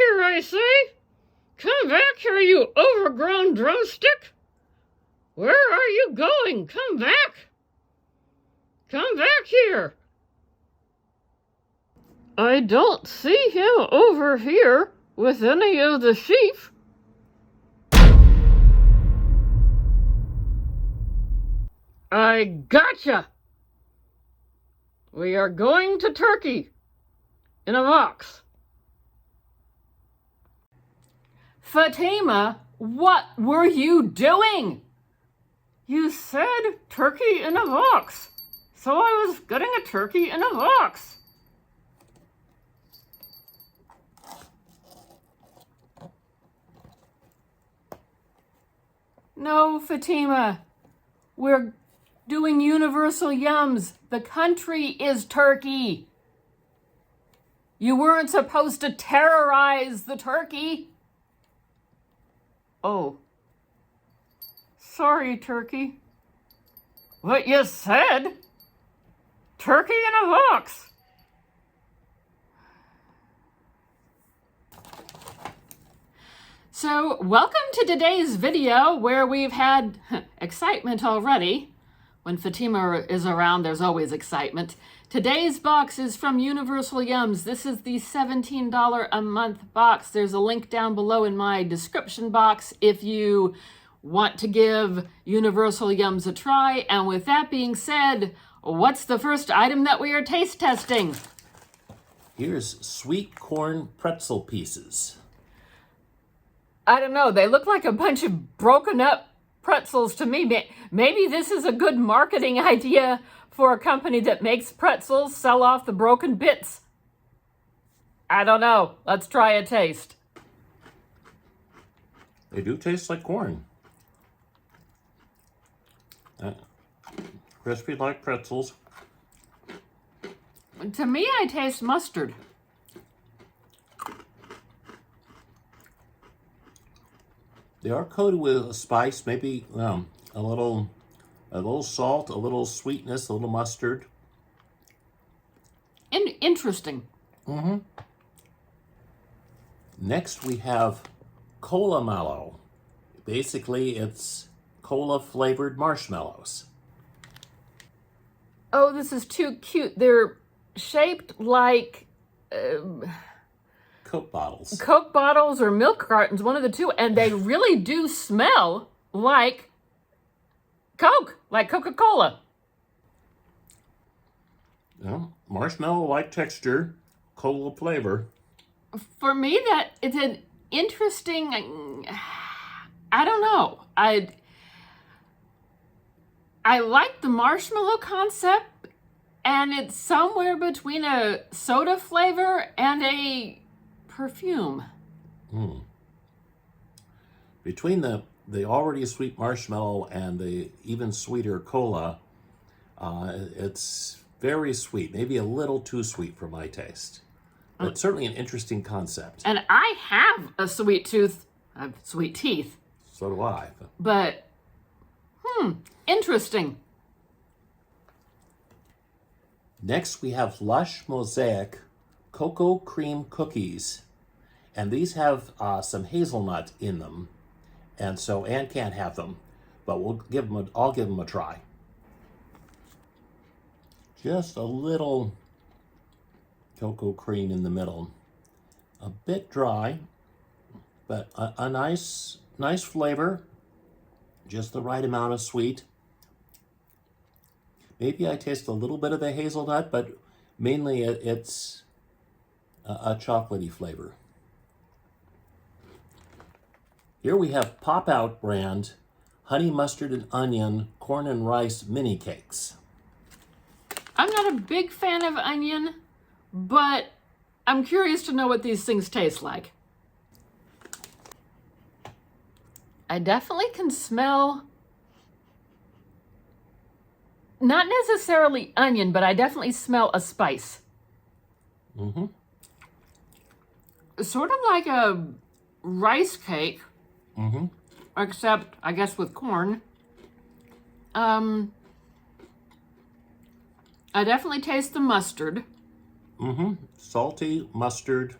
here, I say! Come back here, you overgrown drumstick! Where are you going? Come back! Come back here! I don't see him over here with any of the sheep. I gotcha! We are going to Turkey in a box. Fatima, what were you doing? You said turkey in a box, so I was getting a turkey in a box. No, Fatima, we're doing universal yums. The country is Turkey. You weren't supposed to terrorize the turkey. Oh. Sorry, turkey. What you said? Turkey in a box. So, welcome to today's video where we've had excitement already. When Fatima is around, there's always excitement. Today's box is from Universal Yums. This is the $17 a month box. There's a link down below in my description box if you want to give Universal Yums a try. And with that being said, what's the first item that we are taste testing? Here's sweet corn pretzel pieces. I don't know. They look like a bunch of broken up pretzels to me. Maybe this is a good marketing idea for a company that makes pretzels, sell off the broken bits. I don't know. Let's try a taste. They do taste like corn. Crispy like pretzels. To me, I taste mustard. They are coated with a spice, maybe a little salt, a little sweetness, a little mustard. Interesting. Mm-hmm. Next, we have cola mallow. Basically, it's cola flavored marshmallows. Oh, this is too cute. They're shaped like Coke bottles. Coke bottles or milk cartons, one of the two, and they really do smell like Coke, like Coca-Cola. Yeah, marshmallow-like texture, cola flavor. For me, that it's an interesting. I don't know. I like the marshmallow concept, and it's somewhere between a soda flavor and a perfume. Between the already sweet marshmallow and the even sweeter cola, it's very sweet, maybe a little too sweet for my taste. But certainly an interesting concept. And I have a sweet tooth. I have sweet teeth. So do I. But, interesting. Next, we have Lush Mosaic Cocoa Cream Cookies. And these have some hazelnut in them. And so Anne can't have them. But I'll give them a try. Just a little cocoa cream in the middle. A bit dry, but a nice flavor. Just the right amount of sweet. Maybe I taste a little bit of the hazelnut, but mainly it's a chocolatey flavor. Here we have Pop Out brand honey mustard and onion corn and rice mini cakes. I'm not a big fan of onion, but I'm curious to know what these things taste like. I definitely can smell, not necessarily onion, but I definitely smell a spice. Mm-hmm. Sort of like a rice cake, Mm-hmm. except, I guess, with corn. I definitely taste the mustard. Mm-hmm. Salty mustard.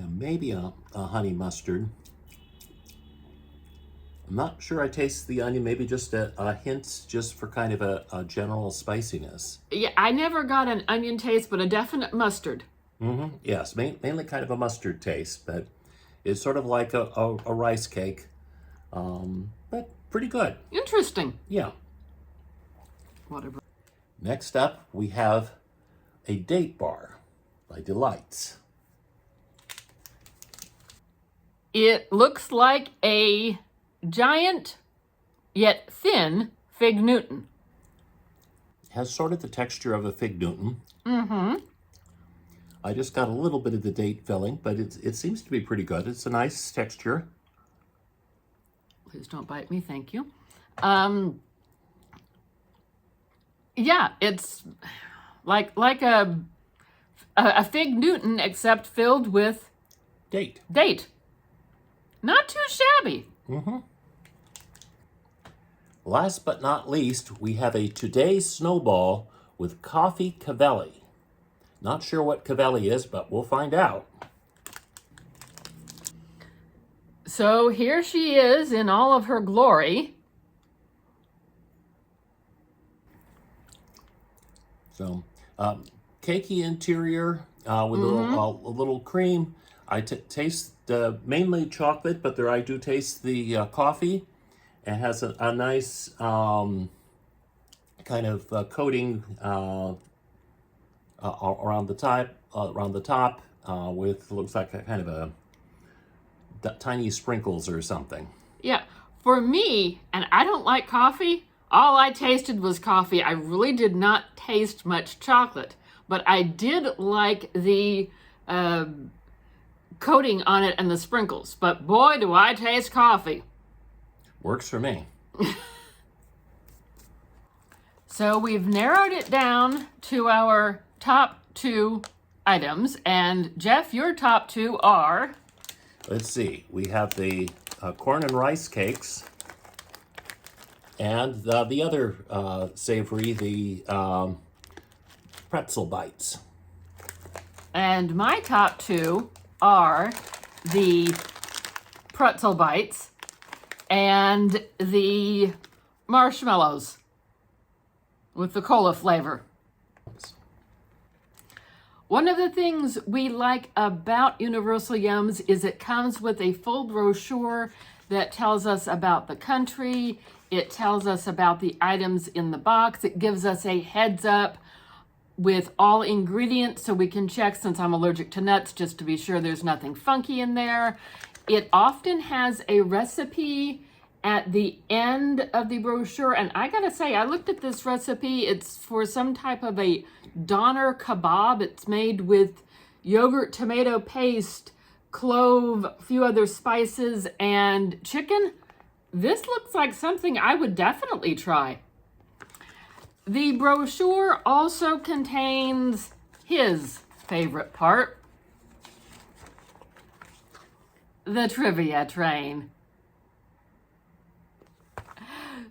Yeah, maybe a honey mustard. I'm not sure I taste the onion, maybe just a hint just for kind of a general spiciness. Yeah, I never got an onion taste, but a definite mustard. Mm-hmm. Yes, mainly kind of a mustard taste, but it's sort of like a rice cake, but pretty good. Interesting. Yeah. Whatever. Next up, we have a date bar by Delights. It looks like a giant yet thin Fig Newton. Has sort of the texture of a Fig Newton. Mm-hmm. I just got a little bit of the date filling, but it seems to be pretty good. It's a nice texture. Please don't bite me, thank you. Yeah, it's like a Fig Newton, except filled with Date. date. Not too shabby. Mm-hmm. Last but not least, we have a Today's Snowball with coffee Cavelli. Not sure what Cavelli is, but we'll find out. So here she is in all of her glory. So, cakey interior with a little cream. I taste mainly chocolate, but I do taste the coffee. It has a nice kind of coating around the top, with looks like a kind of a tiny sprinkles or something. Yeah, for me, and I don't like coffee, all I tasted was coffee. I really did not taste much chocolate, but I did like the coating on it and the sprinkles. But boy, do I taste coffee. Works for me. So we've narrowed it down to our top 2 items. And Jeff, your top 2 are? Let's see. We have the corn and rice cakes, and the other savory, the pretzel bites. And my top 2 are the pretzel bites and the marshmallows with the cola flavor. One of the things we like about Universal Yums is it comes with a full brochure that tells us about the country. It tells us about the items in the box. It gives us a heads up with all ingredients so we can check, since I'm allergic to nuts, just to be sure there's nothing funky in there. It often has a recipe at the end of the brochure, and I gotta say, I looked at this recipe. It's for some type of a doner kebab. It's made with yogurt, tomato paste, clove, a few other spices, and chicken. This looks like something I would definitely try. The brochure also contains his favorite part, the trivia train.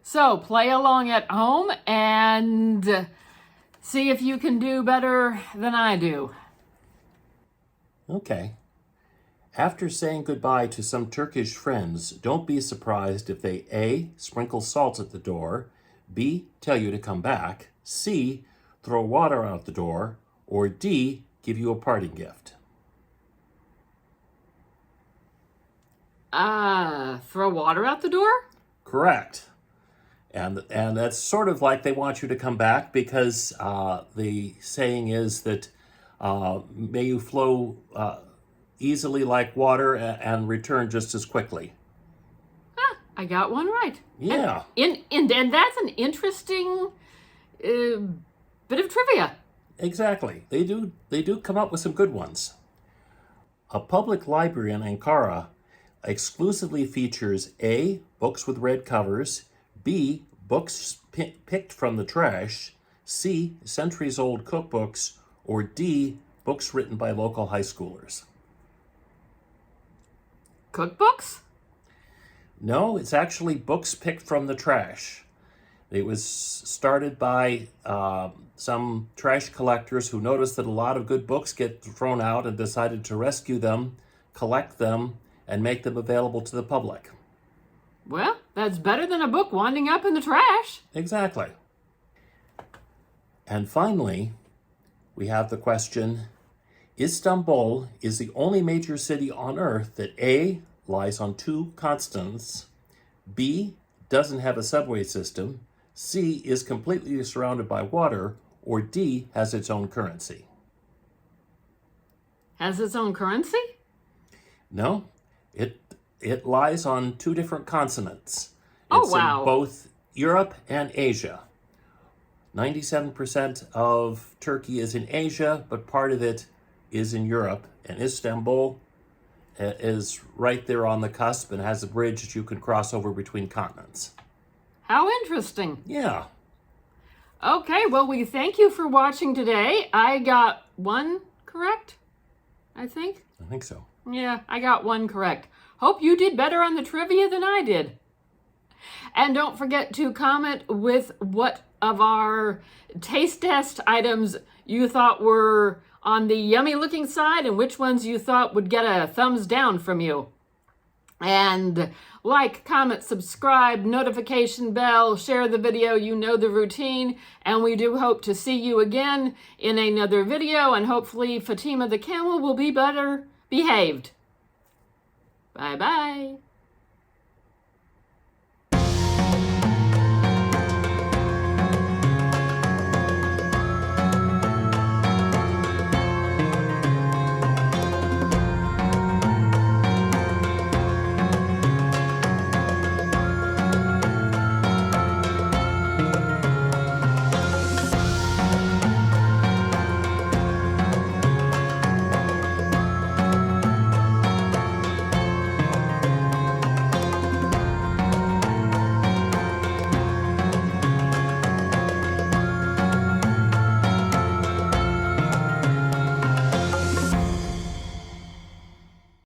So play along at home and see if you can do better than I do. Okay. After saying goodbye to some Turkish friends, don't be surprised if they A, sprinkle salt at the door, B, tell you to come back, C, throw water out the door, or D, give you a parting gift. Throw water out the door? Correct. And that's sort of like they want you to come back because the saying is that may you flow easily like water and return just as quickly. I got one right. Yeah. And that's an interesting bit of trivia. Exactly. They do come up with some good ones. A public library in Ankara exclusively features A, books with red covers, B, books picked from the trash, C, centuries-old cookbooks, or D, books written by local high schoolers. Cookbooks? No, it's actually books picked from the trash. It was started by some trash collectors who noticed that a lot of good books get thrown out and decided to rescue them collect them, and make them available to the public. Well, that's better than a book winding up in the trash. Exactly. And finally, we have the question, Istanbul is the only major city on Earth that A, lies on two continents, B, doesn't have a subway system, C, is completely surrounded by water, or D, has its own currency. Has its own currency? No, it lies on two different continents. Oh, It's wow. in both Europe and Asia. 97% of Turkey is in Asia, but part of it is in Europe. And Istanbul is right there on the cusp and has a bridge that you can cross over between continents. How interesting. Yeah. Okay, well, we thank you for watching today. I got one correct, I think. I think so. Yeah, I got one correct. Hope you did better on the trivia than I did. And don't forget to comment with what of our taste test items you thought were on the yummy looking side and which ones you thought would get a thumbs down from you. And like, comment, subscribe, notification bell, share the video, you know the routine. And we do hope to see you again in another video, and hopefully Fatima the camel will be better behaved. Bye-bye.